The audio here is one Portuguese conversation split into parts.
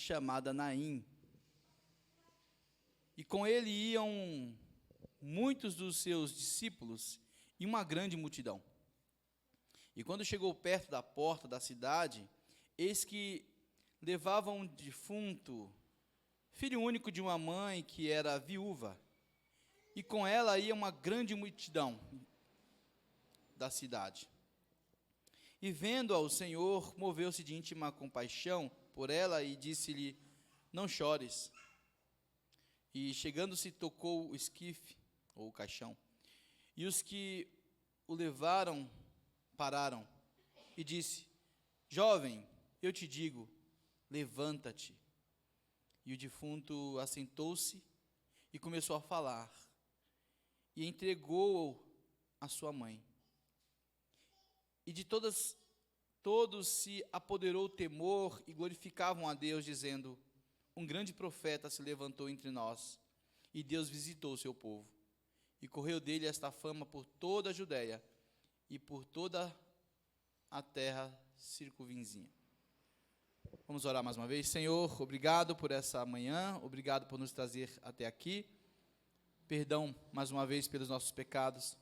chamada Naim. E com ele iam muitos dos seus discípulos e uma grande multidão. E quando chegou perto da porta da cidade, eis que levava um defunto, filho único de uma mãe que era viúva, e com ela ia uma grande multidão da cidade. E vendo-a, o Senhor moveu-se de íntima compaixão por ela e disse-lhe: não chores. E chegando-se, tocou o esquife, ou o caixão, e os que o levaram pararam, e disse: jovem, eu te digo, levanta-te. E o defunto assentou-se e começou a falar, e entregou-o à sua mãe. E de todos se apoderou o temor e glorificavam a Deus, dizendo: um grande profeta se levantou entre nós, e Deus visitou o seu povo. E correu dele esta fama por toda a Judéia e por toda a terra circunvizinha. Vamos orar mais uma vez. Senhor, obrigado por essa manhã, obrigado por nos trazer até aqui. Perdão mais uma vez pelos nossos pecados.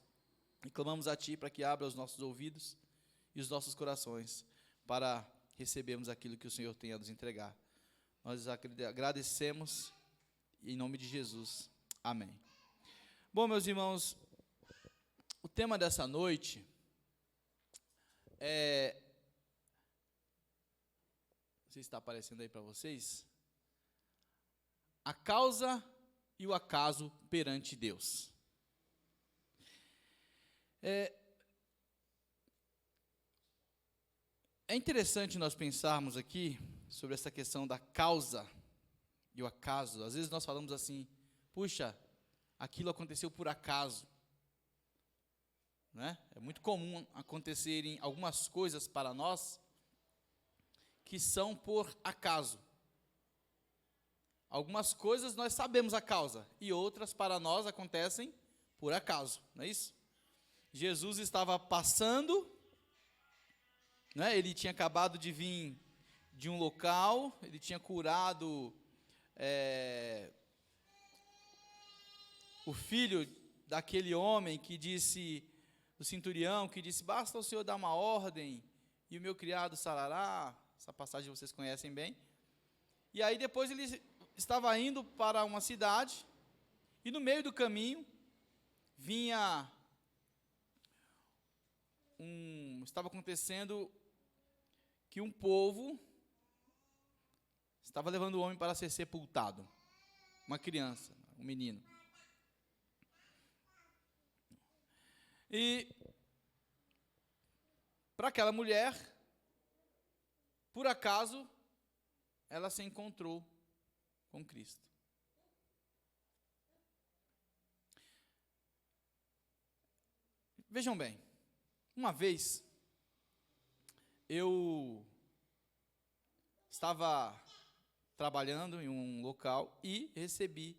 E clamamos a Ti para que abra os nossos ouvidos e os nossos corações para recebermos aquilo que o Senhor tem a nos entregar. Nós agradecemos em nome de Jesus. Amém. Bom, meus irmãos, o tema dessa noite é... Não sei se está aparecendo aí para vocês. A causa e o acaso perante Deus. É interessante nós pensarmos aqui sobre essa questão da causa e o acaso. Às vezes nós falamos assim: puxa, aquilo aconteceu por acaso. Né? É muito comum acontecerem algumas coisas para nós que são por acaso. Algumas coisas nós sabemos a causa e outras para nós acontecem por acaso, não é isso? Jesus estava passando, né? Ele tinha acabado de vir de um local, ele tinha curado o filho daquele homem que disse, do centurião, que disse: basta o Senhor dar uma ordem e o meu criado sarará. Essa passagem vocês conhecem bem. E aí depois ele estava indo para uma cidade, e no meio do caminho estava acontecendo que um povo estava levando o homem para ser sepultado. Uma criança, um menino. E para aquela mulher, por acaso, ela se encontrou com Cristo. Vejam bem, uma vez eu estava trabalhando em um local e recebi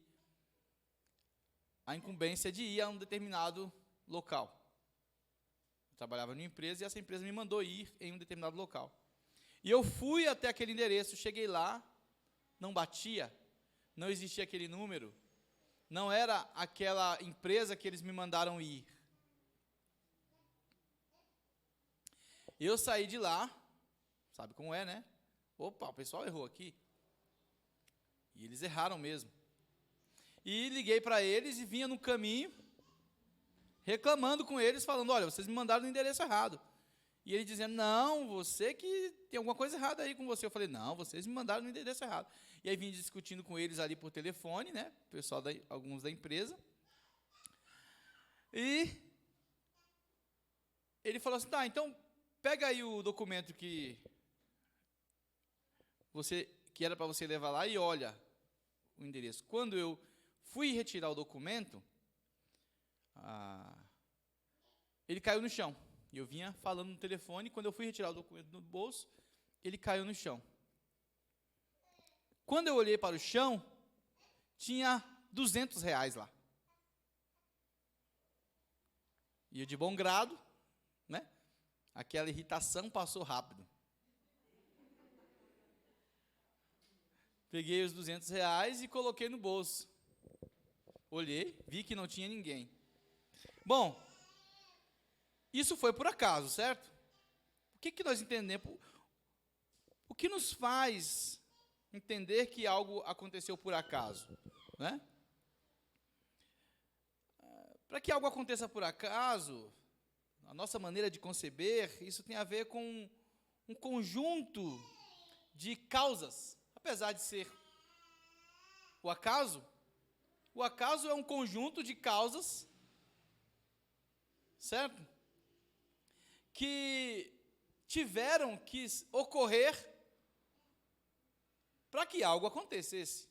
a incumbência de ir a um determinado local. Eu trabalhava numa empresa e essa empresa me mandou ir em um determinado local. E eu fui até aquele endereço, cheguei lá, não batia, não existia aquele número, não era aquela empresa que eles me mandaram ir. Eu saí de lá, sabe como é, né? Opa, o pessoal errou aqui. E eles erraram mesmo. E liguei para eles e vinha no caminho, reclamando com eles, falando: olha, vocês me mandaram no endereço errado. E ele dizendo: não, você que tem alguma coisa errada aí com você. Eu falei: não, vocês me mandaram no endereço errado. E aí vim discutindo com eles ali por telefone, né? O pessoal, alguns da empresa. E ele falou assim: tá, então pega aí o documento que era para você levar lá e olha o endereço. Quando eu fui retirar o documento, ele caiu no chão. E eu vinha falando no telefone, quando eu fui retirar o documento do bolso, ele caiu no chão. Quando eu olhei para o chão, tinha R$200 lá. E eu, de bom grado, né? Aquela irritação passou rápido. Peguei os R$ 200 e coloquei no bolso. Olhei, vi que não tinha ninguém. Bom, isso foi por acaso, certo? O que nós entendemos? O que nos faz entender que algo aconteceu por acaso, né? Para que algo aconteça por acaso, a nossa maneira de conceber, isso tem a ver com um conjunto de causas. Apesar de ser o acaso é um conjunto de causas, certo? Que tiveram que ocorrer para que algo acontecesse.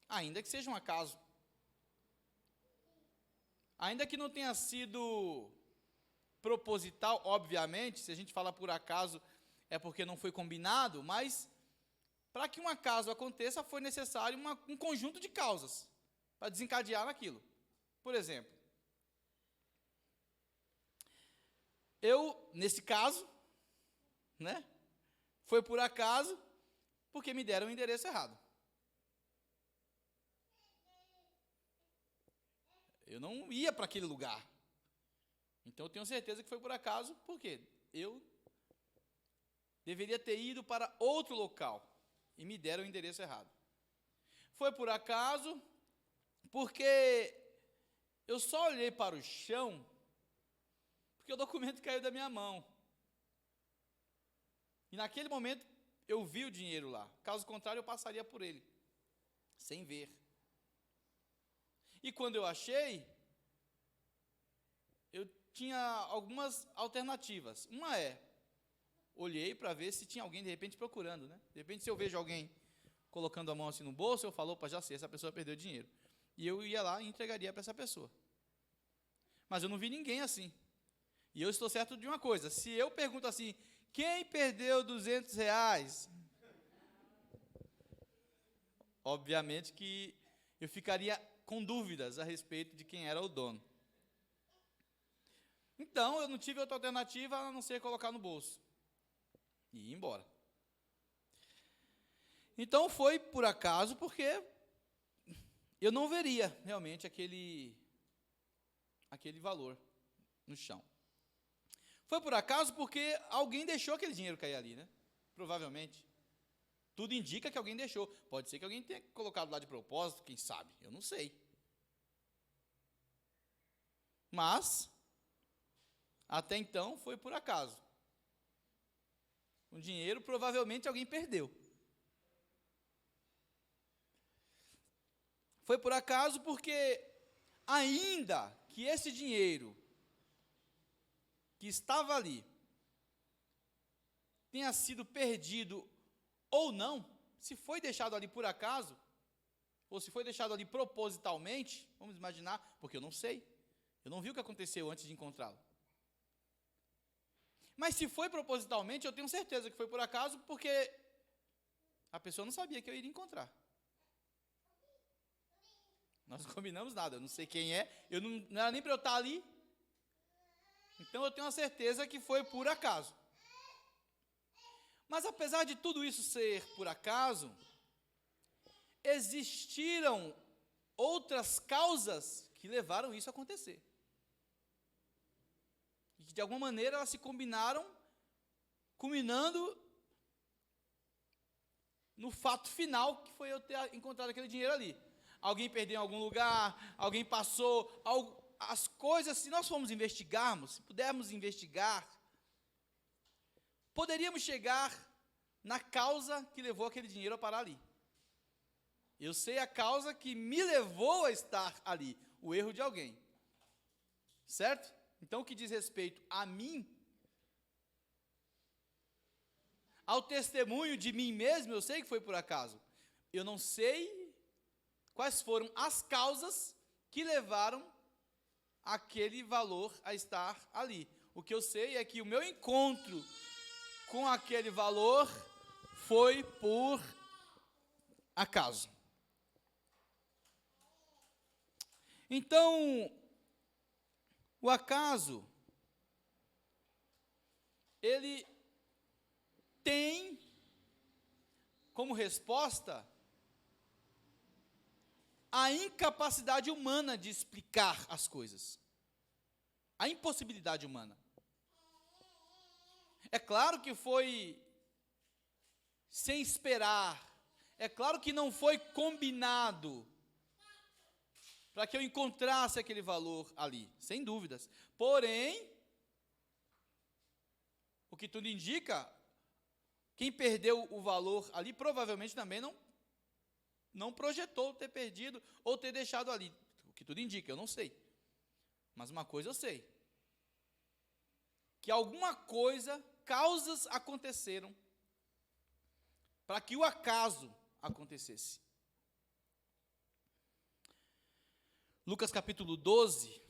Ainda que seja um acaso. Ainda que não tenha sido proposital, obviamente, se a gente fala por acaso, é porque não foi combinado, mas para que um acaso aconteça, foi necessário um conjunto de causas para desencadear naquilo. Por exemplo, nesse caso, né, foi por acaso, porque me deram o endereço errado. Eu não ia para aquele lugar. Então, eu tenho certeza que foi por acaso, porque eu deveria ter ido para outro local e me deram o endereço errado. Foi por acaso, porque eu só olhei para o chão, porque o documento caiu da minha mão. E naquele momento, eu vi o dinheiro lá. Caso contrário, eu passaria por ele, sem ver. E quando eu achei, eu tinha algumas alternativas. Uma olhei para ver se tinha alguém, de repente, procurando, né? De repente, se eu vejo alguém colocando a mão assim no bolso, eu falo, opa, já sei, essa pessoa perdeu dinheiro. E eu ia lá e entregaria para essa pessoa. Mas eu não vi ninguém assim. E eu estou certo de uma coisa, se eu pergunto assim, quem perdeu R$ 200? Obviamente que eu ficaria com dúvidas a respeito de quem era o dono. Então, eu não tive outra alternativa a não ser colocar no bolso e ir embora. Então, foi por acaso, porque eu não veria realmente aquele valor no chão. Foi por acaso porque alguém deixou aquele dinheiro cair ali, né? Provavelmente. Tudo indica que alguém deixou. Pode ser que alguém tenha colocado lá de propósito, quem sabe? Eu não sei. Mas, até então, foi por acaso. O dinheiro provavelmente alguém perdeu. Foi por acaso porque, ainda que esse dinheiro que estava ali tenha sido perdido ou não, se foi deixado ali por acaso, ou se foi deixado ali propositalmente, vamos imaginar, porque eu não sei, eu não vi o que aconteceu antes de encontrá-lo. Mas se foi propositalmente, eu tenho certeza que foi por acaso, porque a pessoa não sabia que eu iria encontrar. Nós não combinamos nada, eu não sei quem é, não era nem para eu estar ali. Então eu tenho a certeza que foi por acaso. Mas apesar de tudo isso ser por acaso, existiram outras causas que levaram isso a acontecer. E que de alguma maneira elas se combinaram, culminando no fato final, que foi eu ter encontrado aquele dinheiro ali. Alguém perdeu em algum lugar, alguém passou, as coisas, se nós formos investigarmos, se pudermos investigar, poderíamos chegar na causa que levou aquele dinheiro a parar ali. Eu sei a causa que me levou a estar ali, o erro de alguém. Certo? Então, o que diz respeito a mim, ao testemunho de mim mesmo, eu sei que foi por acaso. Eu não sei quais foram as causas que levaram aquele valor a estar ali. O que eu sei é que o meu encontro com aquele valor foi por acaso. Então, o acaso, ele tem como resposta a incapacidade humana de explicar as coisas. A impossibilidade humana. É claro que foi sem esperar. É claro que não foi combinado para que eu encontrasse aquele valor ali, sem dúvidas. Porém, o que tudo indica, quem perdeu o valor ali provavelmente também não projetou ter perdido ou ter deixado ali. O que tudo indica, eu não sei. Mas uma coisa eu sei. Que alguma coisa, causas aconteceram para que o acaso acontecesse. Lucas capítulo 12,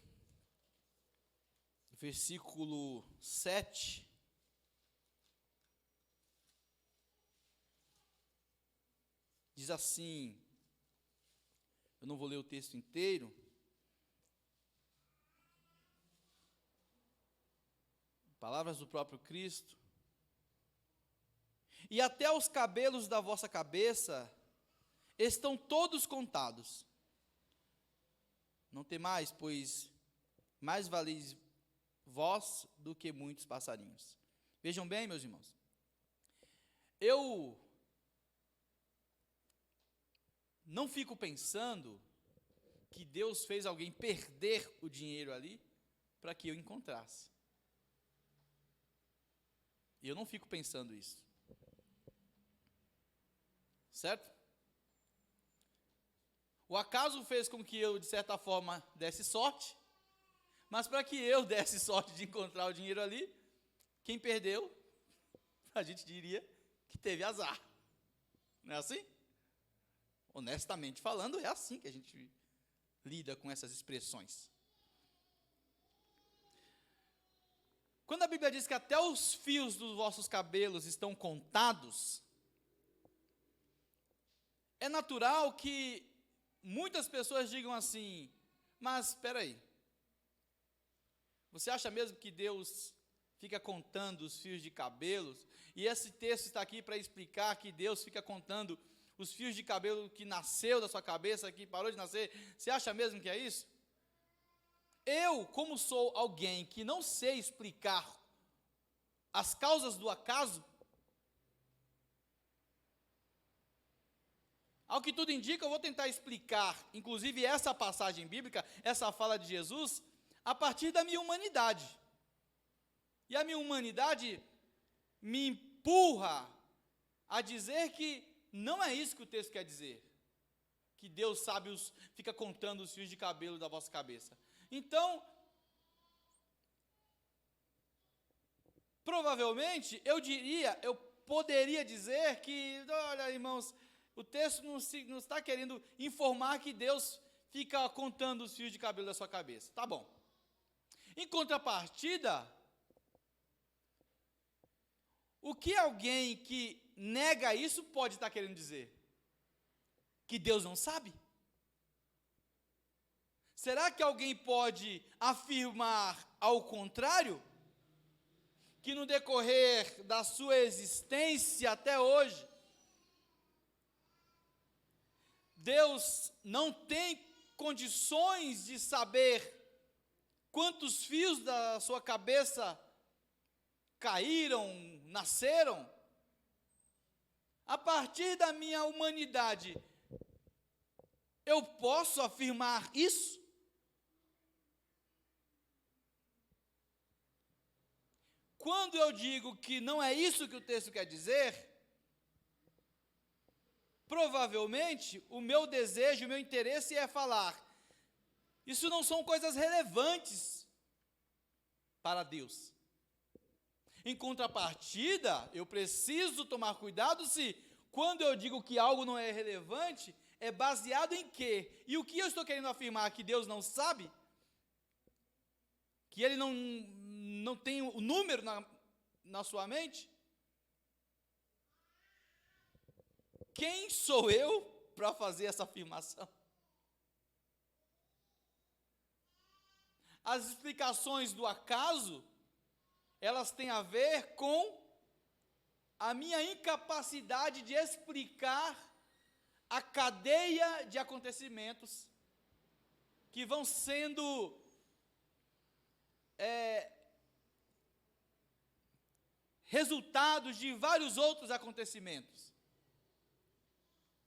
versículo 7. Diz assim, eu não vou ler o texto inteiro. Palavras do próprio Cristo. E até os cabelos da vossa cabeça estão todos contados. Não temais, pois mais valeis vós do que muitos passarinhos. Vejam bem, meus irmãos. Eu não fico pensando que Deus fez alguém perder o dinheiro ali para que eu encontrasse. E eu não fico pensando isso. Certo? O acaso fez com que eu, de certa forma, desse sorte, mas para que eu desse sorte de encontrar o dinheiro ali, quem perdeu, a gente diria que teve azar. Não é assim? Honestamente falando, é assim que a gente lida com essas expressões. Quando a Bíblia diz que até os fios dos vossos cabelos estão contados, é natural que muitas pessoas digam assim, mas espera aí, você acha mesmo que Deus fica contando os fios de cabelos? E esse texto está aqui para explicar que Deus fica contando os fios de cabelo que nasceu da sua cabeça, que parou de nascer. Você acha mesmo que é isso? Eu, como sou alguém que não sei explicar as causas do acaso, ao que tudo indica, eu vou tentar explicar, inclusive essa passagem bíblica, essa fala de Jesus, a partir da minha humanidade. E a minha humanidade me empurra a dizer que não é isso que o texto quer dizer. Que Deus sabe, fica contando os fios de cabelo da vossa cabeça. Então, provavelmente, eu poderia dizer que, olha, irmãos, o texto não está querendo informar que Deus fica contando os fios de cabelo da sua cabeça. Tá bom. Em contrapartida, o que alguém que nega isso pode estar querendo dizer? Que Deus não sabe? Será que alguém pode afirmar ao contrário? Que no decorrer da sua existência até hoje, Deus não tem condições de saber quantos fios da sua cabeça caíram, nasceram? A partir da minha humanidade, eu posso afirmar isso? Quando eu digo que não é isso que o texto quer dizer, provavelmente o meu desejo, o meu interesse é falar, isso não são coisas relevantes para Deus. Em contrapartida, eu preciso tomar cuidado se, quando eu digo que algo não é relevante, é baseado em quê? E o que eu estou querendo afirmar? Que Deus não sabe? Que Ele não tem o número na sua mente? Quem sou eu para fazer essa afirmação? As explicações do acaso, elas têm a ver com a minha incapacidade de explicar a cadeia de acontecimentos que vão sendo resultados de vários outros acontecimentos.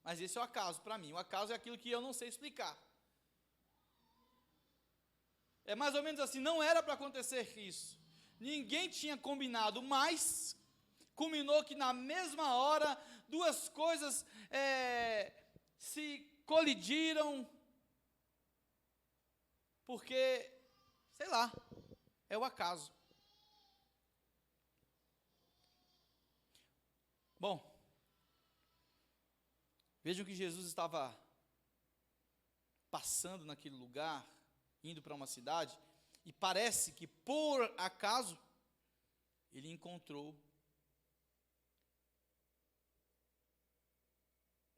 Mas esse é o acaso para mim. O acaso é aquilo que eu não sei explicar. É mais ou menos assim, não era para acontecer isso. Ninguém tinha combinado, mas culminou que na mesma hora duas coisas se colidiram, porque, sei lá, é o acaso. Bom, vejam que Jesus estava passando naquele lugar, indo para uma cidade, e parece que por acaso ele encontrou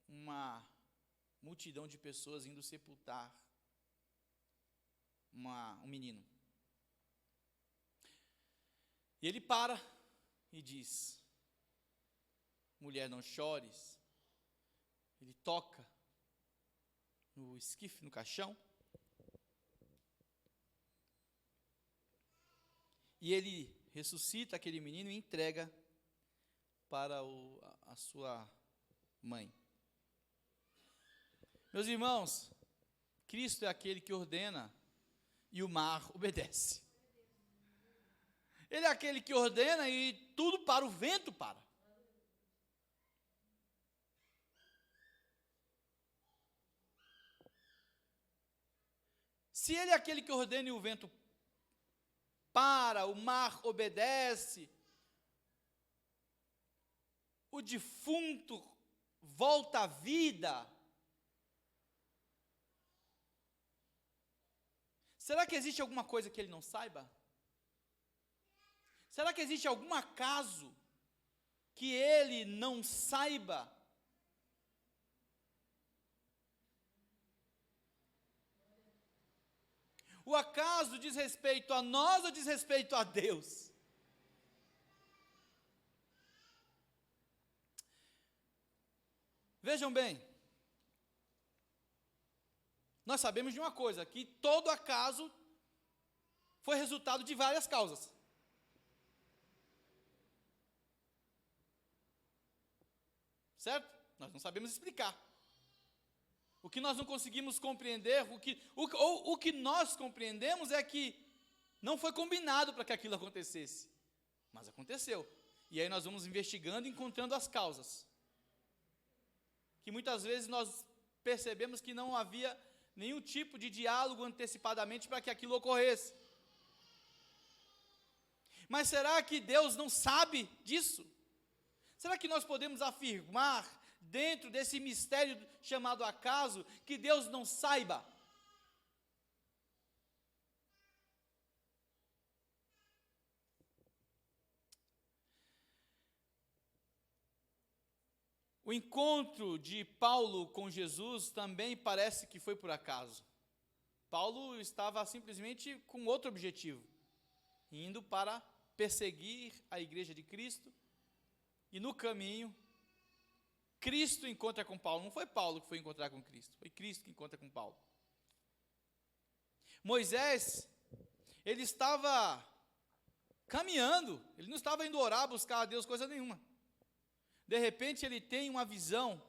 uma multidão de pessoas indo sepultar um menino. E ele para e diz: mulher, não chores. Ele toca no esquife, no caixão, e ele ressuscita aquele menino e entrega para a sua mãe. Meus irmãos, Cristo é aquele que ordena e o mar obedece. Ele é aquele que ordena e tudo para, o vento para. Se ele é aquele que ordena e o vento para, o mar obedece, o defunto volta à vida, será que existe alguma coisa que ele não saiba? Será que existe algum acaso que ele não saiba? O acaso diz respeito a nós ou diz respeito a Deus? Vejam bem, nós sabemos de uma coisa, que todo acaso foi resultado de várias causas. Certo? Nós não sabemos explicar. O que nós não conseguimos compreender, o que nós compreendemos é que não foi combinado para que aquilo acontecesse, mas aconteceu. E aí nós vamos investigando e encontrando as causas. Que muitas vezes nós percebemos que não havia nenhum tipo de diálogo antecipadamente para que aquilo ocorresse. Mas será que Deus não sabe disso? Será que nós podemos afirmar, dentro desse mistério chamado acaso, que Deus não saiba? O encontro de Paulo com Jesus também parece que foi por acaso. Paulo estava simplesmente com outro objetivo, indo para perseguir a igreja de Cristo, e no caminho, Cristo encontra com Paulo. Não foi Paulo que foi encontrar com Cristo, foi Cristo que encontra com Paulo. Moisés, ele estava caminhando, ele não estava indo orar, buscar a Deus, coisa nenhuma. De repente ele tem uma visão,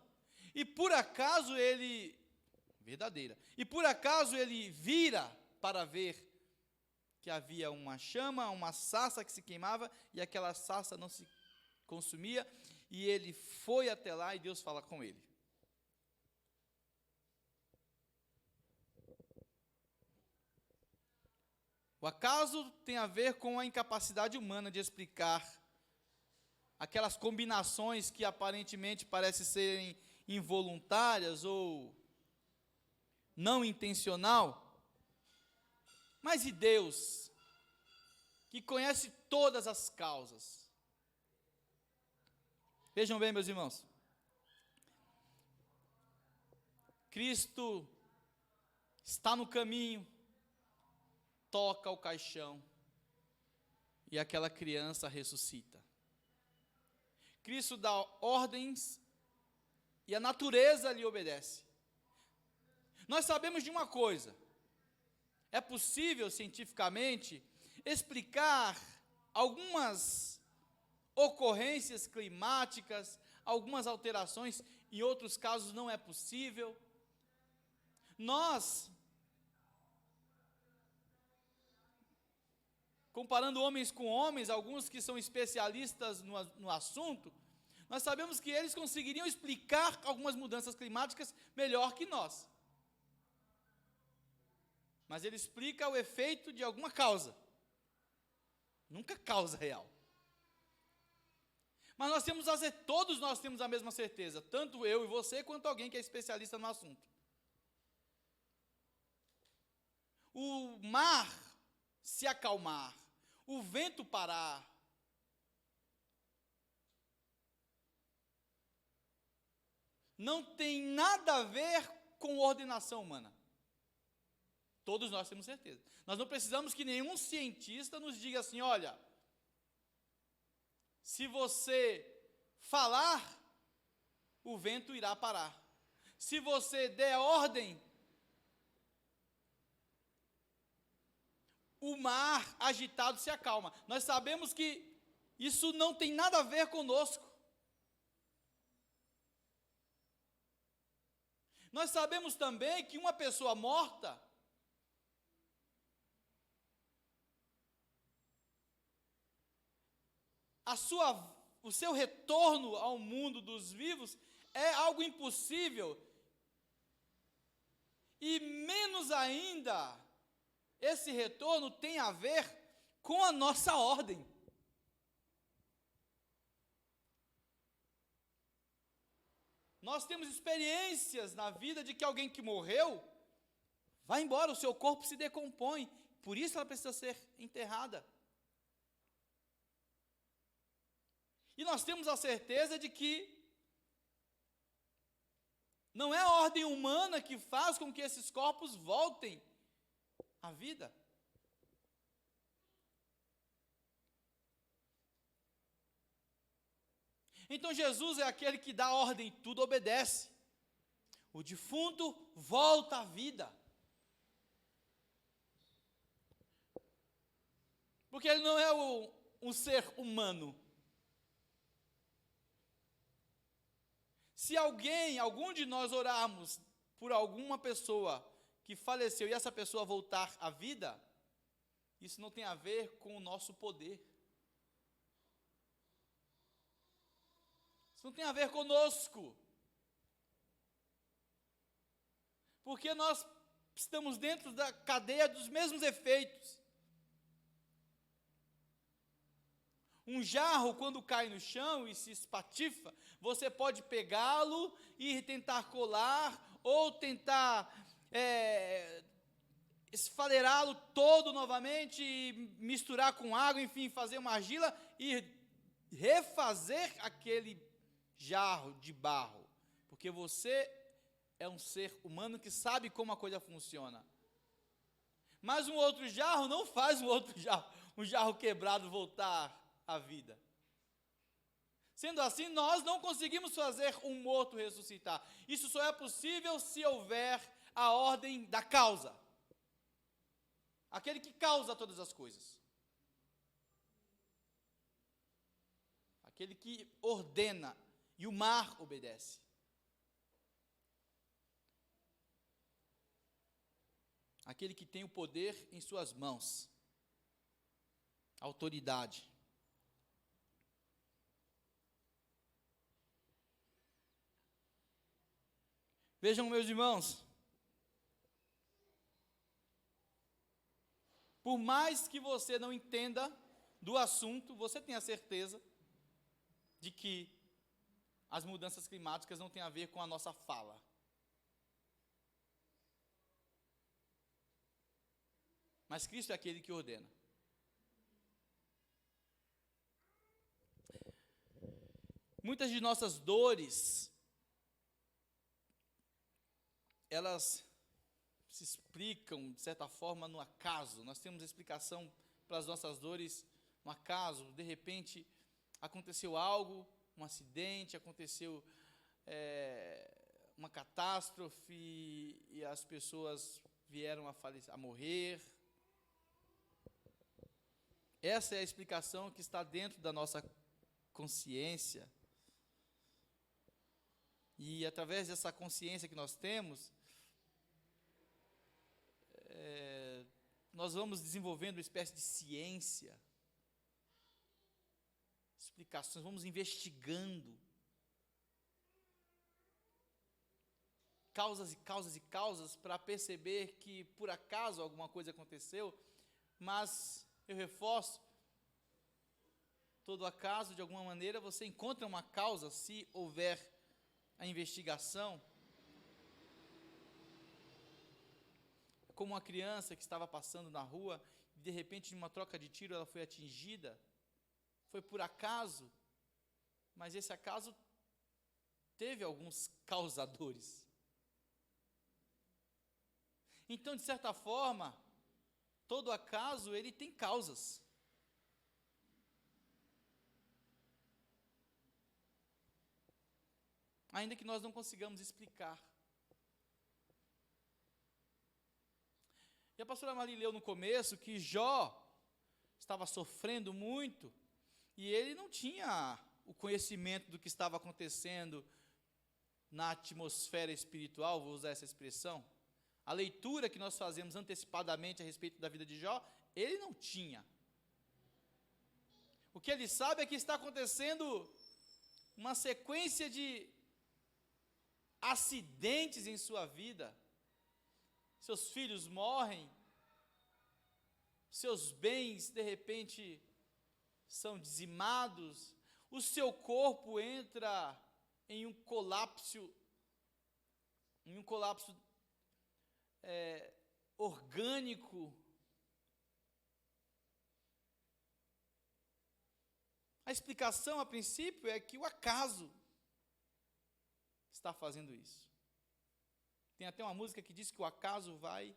e por acaso ele vira para ver que havia uma chama, uma sarça que se queimava, e aquela sarça não se consumia, e ele foi até lá e Deus fala com ele. O acaso tem a ver com a incapacidade humana de explicar aquelas combinações que aparentemente parecem serem involuntárias ou não intencional. Mas e Deus, que conhece todas as causas? Vejam bem, meus irmãos, Cristo está no caminho, toca o caixão e aquela criança ressuscita. Cristo dá ordens e a natureza lhe obedece. Nós sabemos de uma coisa: é possível cientificamente explicar algumas ocorrências climáticas, algumas alterações, em outros casos não é possível. Nós, comparando homens com homens, alguns que são especialistas no assunto, nós sabemos que eles conseguiriam explicar algumas mudanças climáticas melhor que nós. Mas ele explica o efeito de alguma causa, nunca causa real. Mas todos nós temos a mesma certeza, tanto eu e você, quanto alguém que é especialista no assunto. O mar se acalmar, o vento parar, não tem nada a ver com ordenação humana. Todos nós temos certeza. Nós não precisamos que nenhum cientista nos diga assim: olha, se você falar, o vento irá parar. Se você der ordem, o mar agitado se acalma. Nós sabemos que isso não tem nada a ver conosco. Nós sabemos também que uma pessoa morta, o seu retorno ao mundo dos vivos é algo impossível, e menos ainda, esse retorno tem a ver com a nossa ordem. Nós temos experiências na vida de que alguém que morreu, vai embora, o seu corpo se decompõe, por isso ela precisa ser enterrada. E nós temos a certeza de que não é a ordem humana que faz com que esses corpos voltem à vida. Então Jesus é aquele que dá ordem, tudo obedece. O defunto volta à vida. Porque ele não é um ser humano. Se algum de nós orarmos por alguma pessoa que faleceu e essa pessoa voltar à vida, isso não tem a ver com o nosso poder. Isso não tem a ver conosco. Porque nós estamos dentro da cadeia dos mesmos efeitos. Um jarro, quando cai no chão e se espatifa, você pode pegá-lo e tentar colar, ou tentar esfareá-lo todo novamente, e misturar com água, enfim, fazer uma argila e refazer aquele jarro de barro. Porque você é um ser humano que sabe como a coisa funciona. Mas um outro jarro não faz um jarro quebrado voltar à vida. Sendo assim, nós não conseguimos fazer um morto ressuscitar. Isso só é possível se houver a ordem da causa. Aquele que causa todas as coisas. Aquele que ordena, e o mar obedece. Aquele que tem o poder em suas mãos. Autoridade. Vejam, meus irmãos, por mais que você não entenda do assunto, você tem a certeza de que as mudanças climáticas não têm a ver com a nossa fala. Mas Cristo é aquele que ordena. Muitas de nossas dores, elas se explicam, de certa forma, no acaso. Nós temos explicação para as nossas dores no acaso. De repente, aconteceu algo um acidente, aconteceu uma catástrofe e as pessoas vieram a falecer, a morrer. Essa é a explicação que está dentro da nossa consciência. E através dessa consciência que nós temos, nós vamos desenvolvendo uma espécie de ciência, explicações, vamos investigando causas e causas e causas para perceber que por acaso alguma coisa aconteceu, mas eu reforço, todo acaso, de alguma maneira, você encontra uma causa se houver a investigação. Como uma criança que estava passando na rua e de repente, numa troca de tiro, ela foi atingida. Foi por acaso, mas esse acaso teve alguns causadores. Então, de certa forma, todo acaso ele tem causas. Ainda que nós não consigamos explicar. E a pastora Marli leu no começo que Jó estava sofrendo muito e ele não tinha o conhecimento do que estava acontecendo na atmosfera espiritual, vou usar essa expressão. A leitura que nós fazemos antecipadamente a respeito da vida de Jó, ele não tinha. O que ele sabe é que está acontecendo uma sequência de acidentes em sua vida. Seus filhos morrem, seus bens de repente são dizimados, o seu corpo entra em um colapso orgânico. A explicação a princípio é que o acaso está fazendo isso. Tem até uma música que diz que o acaso vai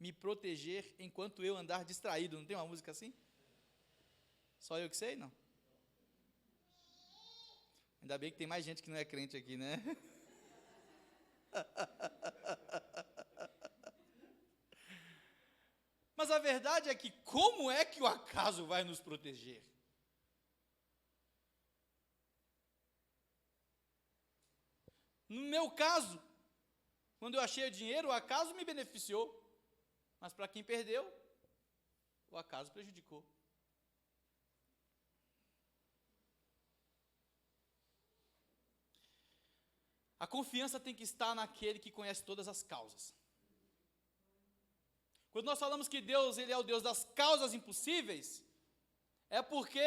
me proteger enquanto eu andar distraído. Não tem uma música assim? Só eu que sei, não? Ainda bem que tem mais gente que não é crente aqui, né? Mas a verdade é que como é que o acaso vai nos proteger? No meu caso, quando eu achei o dinheiro, o acaso me beneficiou. Mas para quem perdeu, o acaso prejudicou. A confiança tem que estar naquele que conhece todas as causas. Quando nós falamos que Deus, Ele é o Deus das causas impossíveis, é porque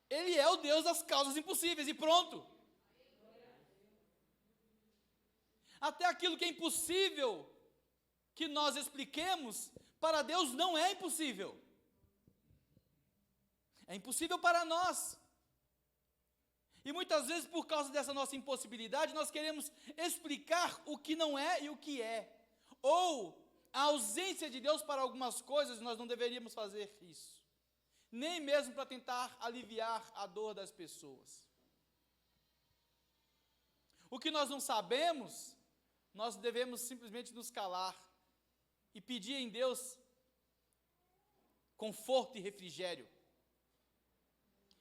Ele é o Deus das causas impossíveis e pronto. Até aquilo que é impossível que nós expliquemos, para Deus não é impossível. É impossível para nós. E muitas vezes, por causa dessa nossa impossibilidade, nós queremos explicar o que não é e o que é. Ou a ausência de Deus para algumas coisas, nós não deveríamos fazer isso. Nem mesmo para tentar aliviar a dor das pessoas. O que nós não sabemos, nós devemos simplesmente nos calar e pedir em Deus conforto e refrigério.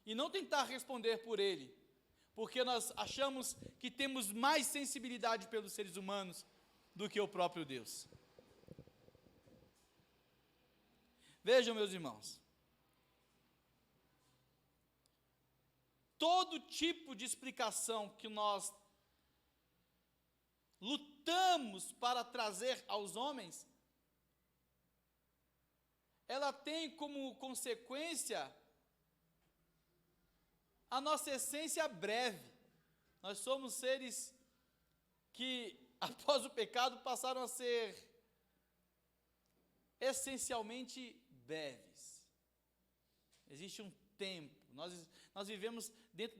E não tentar responder por Ele, porque nós achamos que temos mais sensibilidade pelos seres humanos do que o próprio Deus. Vejam, meus irmãos, todo tipo de explicação que nós lutamos para trazer aos homens, ela tem como consequência a nossa essência breve. Nós somos seres que, após o pecado, passaram a ser essencialmente breves. Existe um tempo, nós vivemos dentro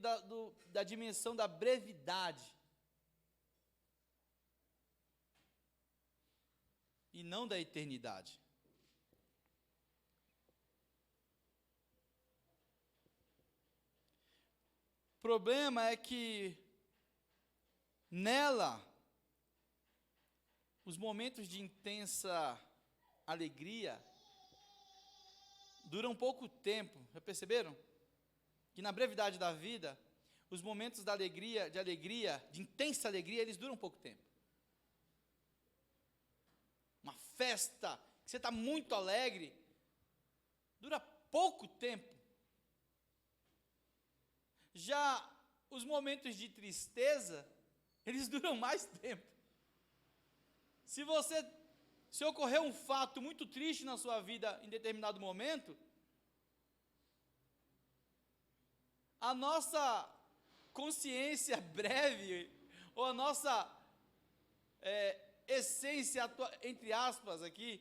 da dimensão da brevidade. E não da eternidade. problema é que nela, os momentos de intensa alegria duram pouco tempo. Já perceberam? Que na brevidade da vida, os momentos da alegria, de intensa alegria, eles duram pouco tempo. Uma festa, que você está muito alegre, dura pouco tempo. Já os momentos de tristeza, eles duram mais tempo. Se ocorrer um fato muito triste na sua vida em determinado momento, a nossa consciência breve, ou a nossa essência, entre aspas aqui,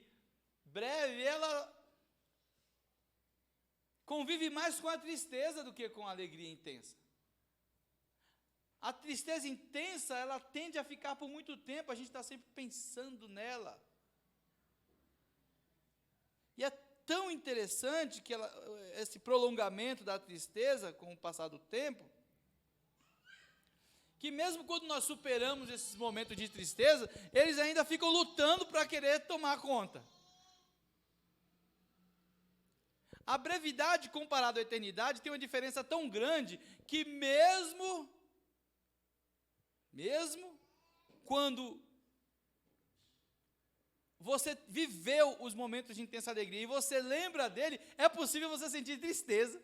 breve, ela convive mais com a tristeza do que com a alegria intensa. A tristeza intensa, ela tende a ficar por muito tempo, a gente está sempre pensando nela. E é tão interessante que esse prolongamento da tristeza com o passar do tempo, que mesmo quando nós superamos esses momentos de tristeza, eles ainda ficam lutando para querer tomar conta. A brevidade comparada à eternidade tem uma diferença tão grande que mesmo quando você viveu os momentos de intensa alegria e você lembra dele, é possível você sentir tristeza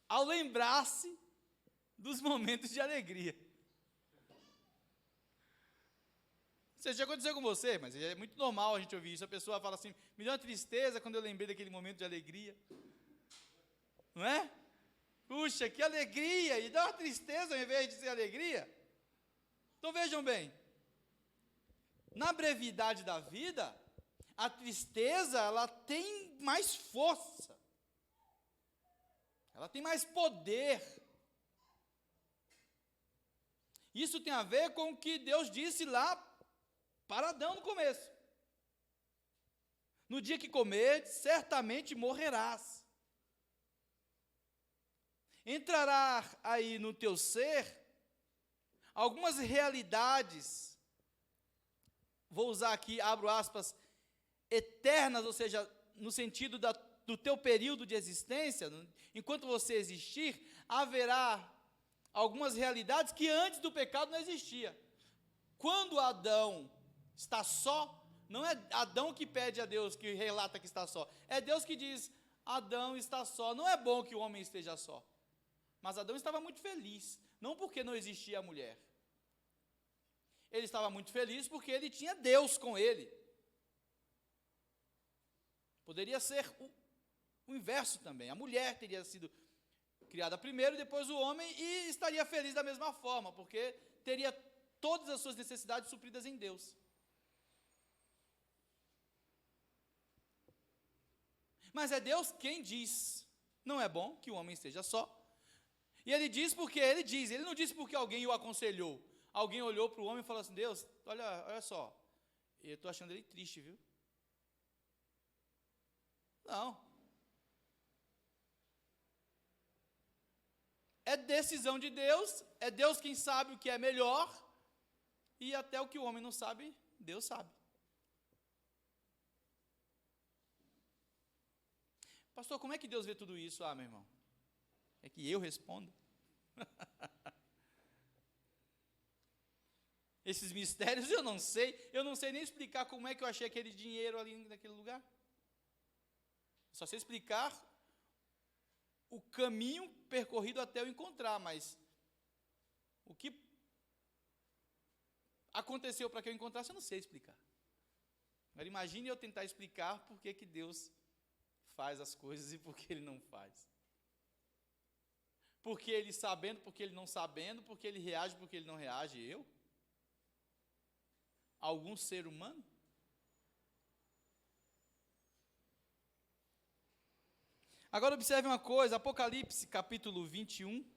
ao lembrar-se dos momentos de alegria. Isso já aconteceu com você, mas é muito normal a gente ouvir isso. A pessoa fala assim, me deu uma tristeza quando eu lembrei daquele momento de alegria. Não é? Puxa, que alegria! E dá uma tristeza ao invés de ser alegria. Então vejam bem, na brevidade da vida, a tristeza, ela tem mais força. Ela tem mais poder. Isso tem a ver com o que Deus disse lá para Adão no começo. No dia que comeres, certamente morrerás. Entrará aí no teu ser algumas realidades, vou usar aqui, abro aspas, eternas, ou seja, no sentido do teu período de existência, enquanto você existir, haverá algumas realidades que antes do pecado não existia. Quando Adão está só, não é Adão que pede a Deus, que relata que está só, é Deus que diz, Adão está só, não é bom que o homem esteja só. Mas Adão estava muito feliz, não porque não existia a mulher. Ele estava muito feliz porque ele tinha Deus com ele. Poderia ser o inverso também, a mulher teria sido criada primeiro, depois o homem, e estaria feliz da mesma forma, porque teria todas as suas necessidades supridas em Deus. Mas é Deus quem diz, não é bom que o homem esteja só. E ele diz porque ele diz, ele não disse porque alguém o aconselhou. Alguém olhou para o homem e falou assim, Deus, olha só, eu estou achando ele triste, viu? Não. É decisão de Deus, é Deus quem sabe o que é melhor, e até o que o homem não sabe, Deus sabe. Pastor, como é que Deus vê tudo isso? Ah, meu irmão, é que eu respondo. Esses mistérios eu não sei nem explicar como é que eu achei aquele dinheiro ali naquele lugar. Só sei explicar o caminho percorrido até eu encontrar, mas o que aconteceu para que eu encontrasse, eu não sei explicar. Agora imagine eu tentar explicar por que Deus faz as coisas e por que Ele não faz. Por que Ele sabendo, por que Ele não sabendo, por que Ele reage, por que Ele não reage, eu? Algum ser humano? Agora observe uma coisa, Apocalipse capítulo 21,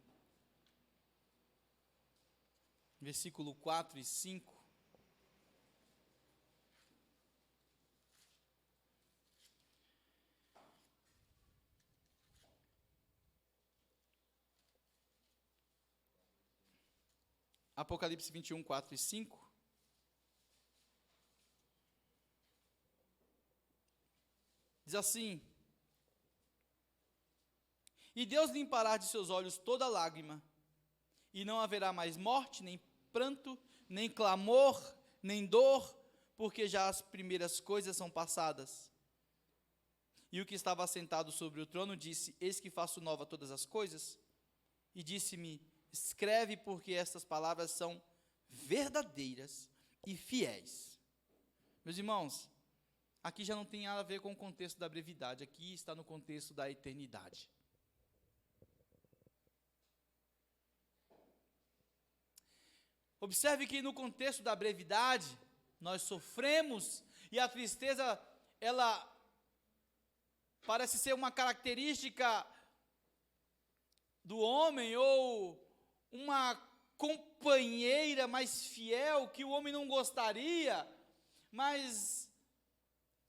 versículo 4 e 5. Apocalipse 21, 4 e 5. Diz assim: e Deus limpará de seus olhos toda lágrima, e não haverá mais morte, nem pranto, nem clamor, nem dor, porque já as primeiras coisas são passadas. E o que estava sentado sobre o trono disse: eis que faço nova todas as coisas. E disse-me: escreve, porque estas palavras são verdadeiras e fiéis. Meus irmãos, aqui já não tem nada a ver com o contexto da brevidade, aqui está no contexto da eternidade. Observe que no contexto da brevidade, nós sofremos, e a tristeza, ela parece ser uma característica do homem, ou uma companheira mais fiel, que o homem não gostaria, mas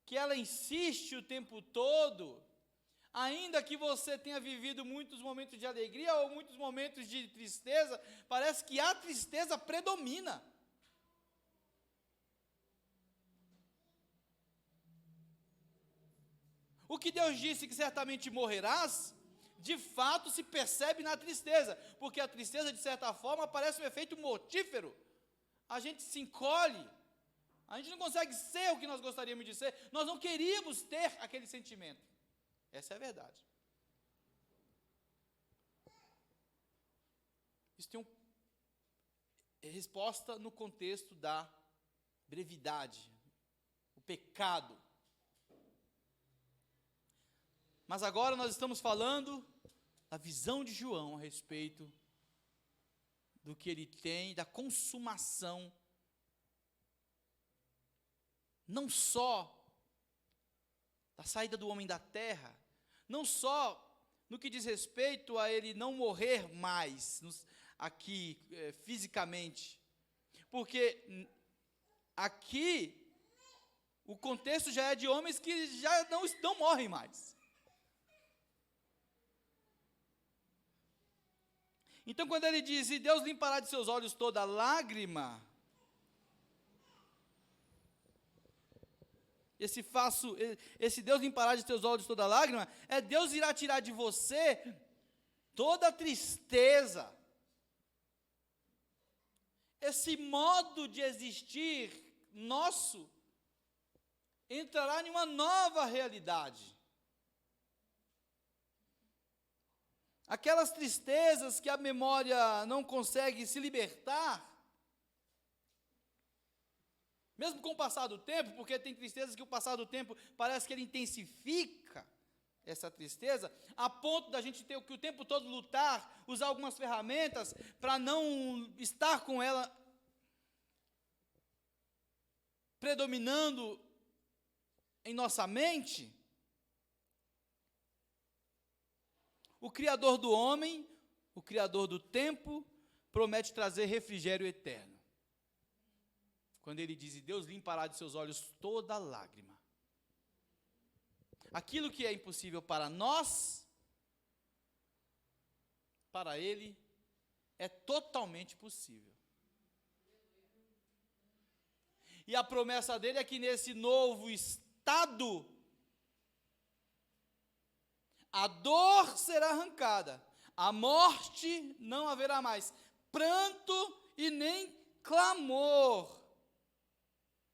que ela insiste o tempo todo. Ainda que você tenha vivido muitos momentos de alegria ou muitos momentos de tristeza, parece que a tristeza predomina. O que Deus disse que certamente morrerás, de fato se percebe na tristeza, porque a tristeza, de certa forma, parece um efeito mortífero. A gente se encolhe, a gente não consegue ser o que nós gostaríamos de ser, nós não queríamos ter aquele sentimento. Essa é a verdade. Isso tem resposta no contexto da brevidade, o pecado. Mas agora nós estamos falando da visão de João a respeito do que ele tem, da consumação, não só da saída do homem da terra, não só no que diz respeito a ele não morrer mais aqui fisicamente, porque aqui o contexto já é de homens que já não morrem mais. Então, quando ele diz: e Deus limpará de seus olhos toda lágrima, esse Deus limpará de teus olhos toda lágrima, Deus irá tirar de você toda a tristeza. Esse modo de existir nosso entrará em uma nova realidade. Aquelas tristezas que a memória não consegue se libertar, mesmo com o passar do tempo, porque tem tristezas que o passar do tempo parece que ele intensifica essa tristeza, a ponto da gente ter que o tempo todo lutar, usar algumas ferramentas para não estar com ela predominando em nossa mente. O Criador do homem, o Criador do tempo, promete trazer refrigério eterno. Quando ele diz: e Deus limpará de seus olhos toda lágrima. Aquilo que é impossível para nós, para ele, é totalmente possível. E a promessa dele é que nesse novo estado, a dor será arrancada, a morte não haverá mais, pranto e nem clamor,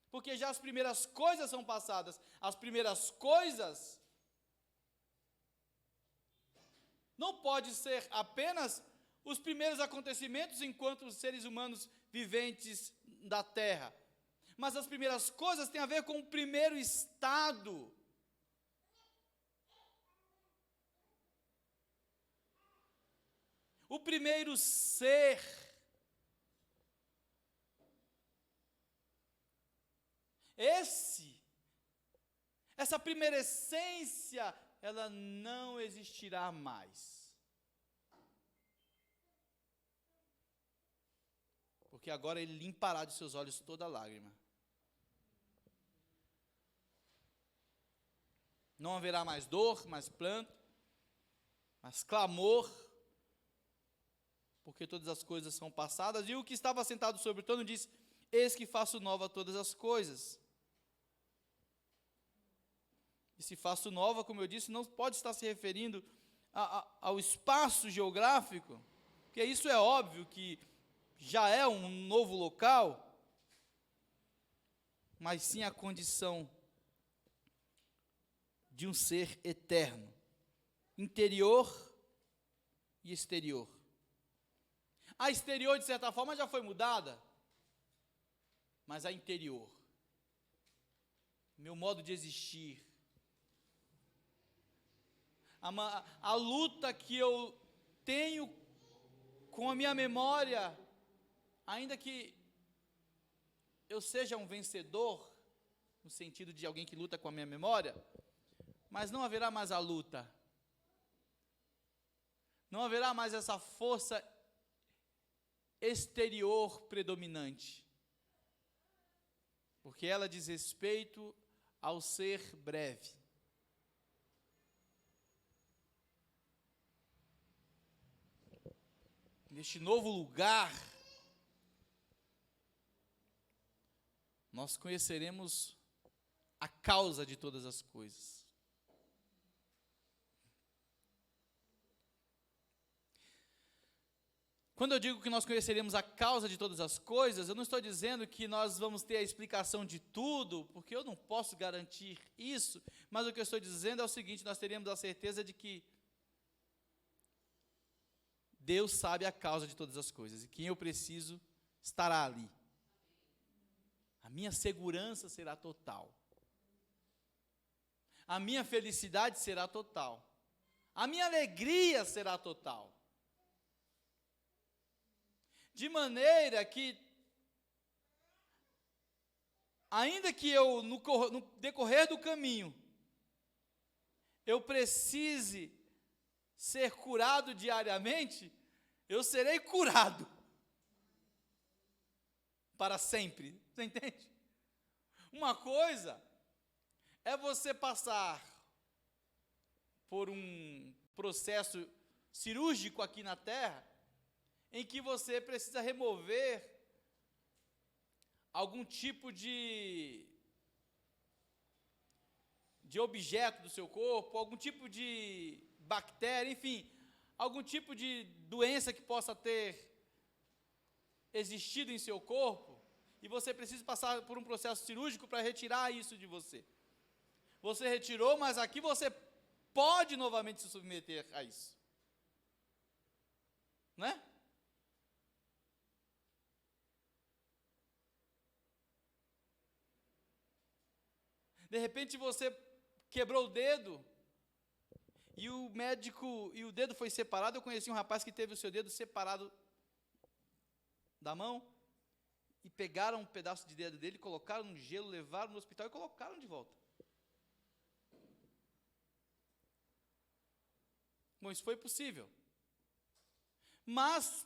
porque já as primeiras coisas são passadas. As primeiras coisas não pode ser apenas os primeiros acontecimentos enquanto os seres humanos viventes da terra, mas as primeiras coisas têm a ver com o primeiro estado. O primeiro ser. Essa primeira essência, ela não existirá mais. Porque agora ele limpará de seus olhos toda lágrima. Não haverá mais dor, mais pranto, mais clamor, porque todas as coisas são passadas. E o que estava sentado sobre o trono disse: eis que faço nova todas as coisas. E se faço nova, como eu disse, não pode estar se referindo ao espaço geográfico, porque isso é óbvio que já é um novo local, mas sim a condição de um ser eterno, interior e exterior. A exterior, de certa forma, já foi mudada, mas a interior, meu modo de existir, a luta que eu tenho com a minha memória, ainda que eu seja um vencedor, no sentido de alguém que luta com a minha memória, mas não haverá mais a luta, não haverá mais essa força exterior predominante, porque ela diz respeito ao ser breve. Neste novo lugar, nós conheceremos a causa de todas as coisas. Quando eu digo que nós conheceremos a causa de todas as coisas, eu não estou dizendo que nós vamos ter a explicação de tudo, porque eu não posso garantir isso, mas o que eu estou dizendo é o seguinte: nós teremos a certeza de que Deus sabe a causa de todas as coisas, e quem eu preciso estará ali. A minha segurança será total. A minha felicidade será total. A minha alegria será total. De maneira que, ainda que eu, no decorrer do caminho, eu precise ser curado diariamente, eu serei curado para sempre. Você entende? Uma coisa é você passar por um processo cirúrgico aqui na terra, em que você precisa remover algum tipo de objeto do seu corpo, algum tipo de bactéria, enfim, algum tipo de doença que possa ter existido em seu corpo, e você precisa passar por um processo cirúrgico para retirar isso de você. Você retirou, mas aqui você pode novamente se submeter a isso. Não é? De repente você quebrou o dedo, e o médico, e o dedo foi separado. Eu conheci um rapaz que teve o seu dedo separado da mão, e pegaram um pedaço de dedo dele, colocaram no gelo, levaram no hospital e colocaram de volta. Bom, isso foi possível. Mas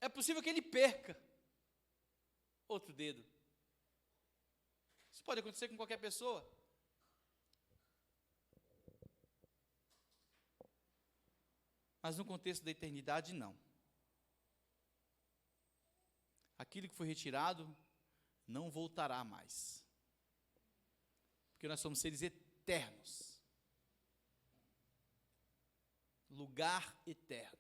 é possível que ele perca outro dedo. Isso pode acontecer com qualquer pessoa. Mas no contexto da eternidade, não. Aquilo que foi retirado não voltará mais. Porque nós somos seres eternos. Lugar eterno.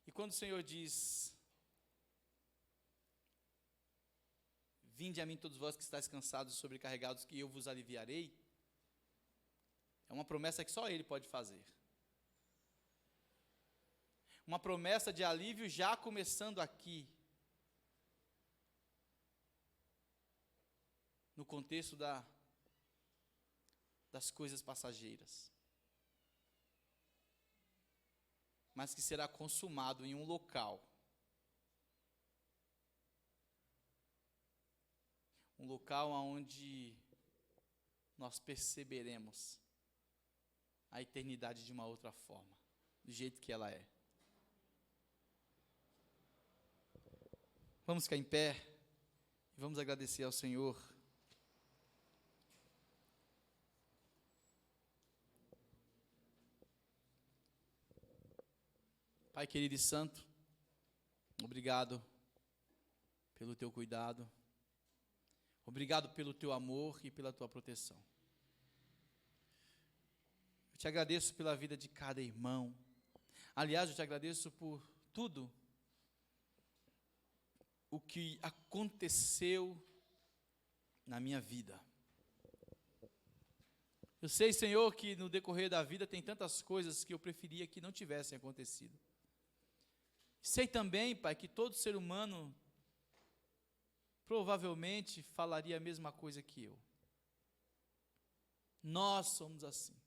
E quando o Senhor diz: vinde a mim todos vós que estáis cansados e sobrecarregados, que eu vos aliviarei, é uma promessa que só Ele pode fazer. Uma promessa de alívio já começando aqui, no contexto das coisas passageiras, mas que será consumado em um local, onde nós perceberemos a eternidade de uma outra forma, do jeito que ela é. Vamos ficar em pé e vamos agradecer ao Senhor. Pai querido e santo, obrigado pelo teu cuidado, obrigado pelo teu amor e pela tua proteção. Eu te agradeço pela vida de cada irmão. Aliás, eu te agradeço por tudo o que aconteceu na minha vida. Eu sei, Senhor, que no decorrer da vida tem tantas coisas que eu preferia que não tivessem acontecido. Sei também, Pai, que todo ser humano provavelmente falaria a mesma coisa que eu. Nós somos assim.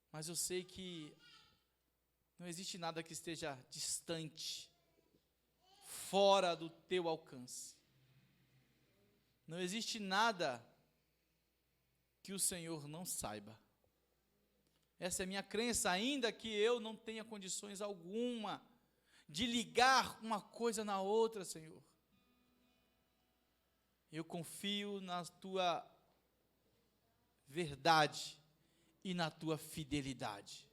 Mas eu sei que não existe nada que esteja distante, fora do teu alcance. Não existe nada que o Senhor não saiba. Essa é a minha crença, ainda que eu não tenha condições alguma de ligar uma coisa na outra, Senhor. Eu confio na tua verdade e na tua fidelidade.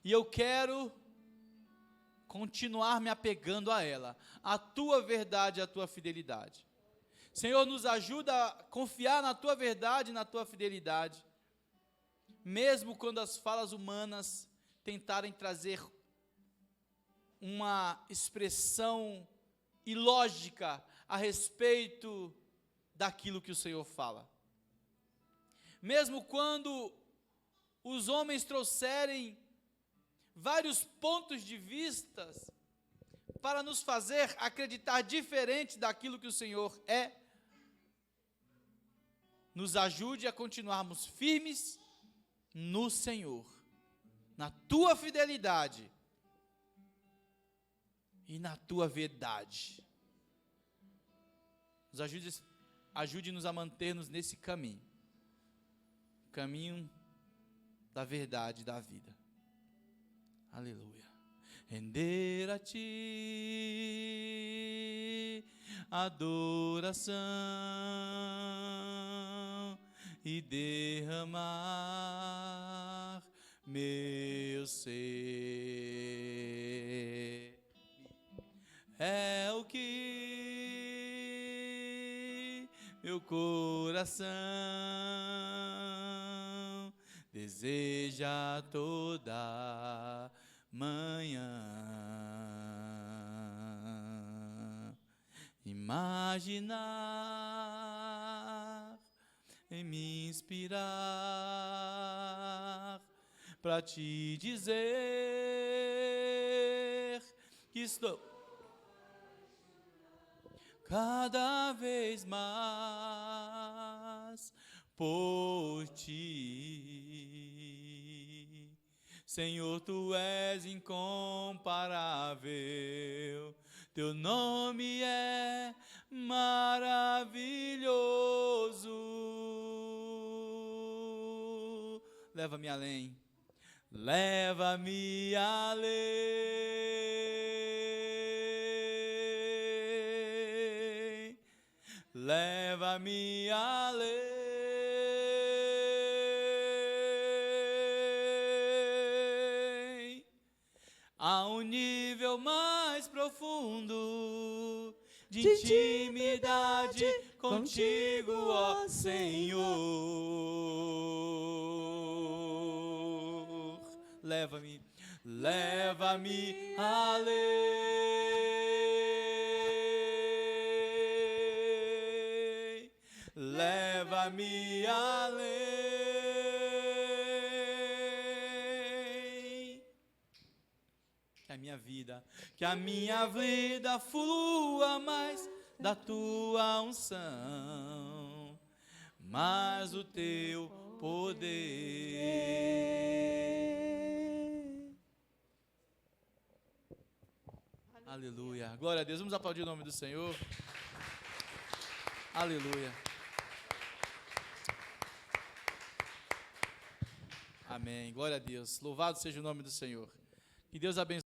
E eu quero continuar me apegando a ela, a tua verdade e a tua fidelidade. Senhor, nos ajuda a confiar na tua verdade e na tua fidelidade, mesmo quando as falas humanas tentarem trazer uma expressão ilógica a respeito daquilo que o Senhor fala. Mesmo quando os homens trouxerem vários pontos de vista para nos fazer acreditar diferente daquilo que o Senhor é, nos ajude a continuarmos firmes no Senhor, na tua fidelidade e na tua verdade. Ajude-nos a manter-nos nesse caminho da verdade e da vida. Aleluia. Render a ti adoração e derramar meu ser. É o que meu coração deseja toda manhã. Imaginar e me inspirar para te dizer que estou cada vez mais por ti. Senhor, tu és incomparável, teu nome é maravilhoso. Leva-me além, leva-me além, leva-me além. A um nível mais profundo de intimidade contigo, ó Senhor. Leva-me, leva-me além, leva-me além. Que a minha vida flua mais da tua unção, mais o teu poder. Aleluia. Glória a Deus. Vamos aplaudir o nome do Senhor. Aleluia. Amém. Glória a Deus. Louvado seja o nome do Senhor. Que Deus abençoe.